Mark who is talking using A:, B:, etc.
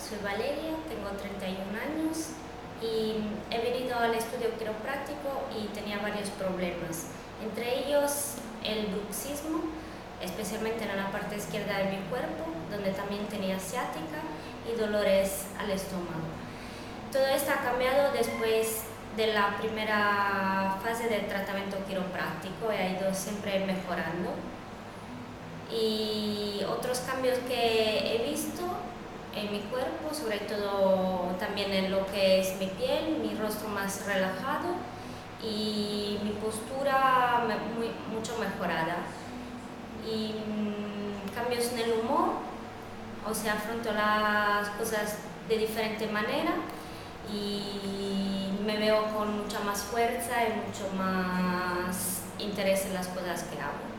A: soy Valeria, tengo 31 años y he venido al estudio quiropráctico y tenía varios problemas, entre ellos el bruxismo, especialmente en la parte izquierda de mi cuerpo, donde también tenía ciática y dolores al estómago. Todo esto ha cambiado después de la primera fase del tratamiento quiropráctico y ha ido siempre mejorando. Y otros cambios que he visto en mi cuerpo, sobre todo también en lo que es mi piel, mi rostro más relajado y mi postura mucho mejorada. Y cambios en el humor, o sea, afronto las cosas de diferente manera y me veo con mucha más fuerza y mucho más interés en las cosas que hago.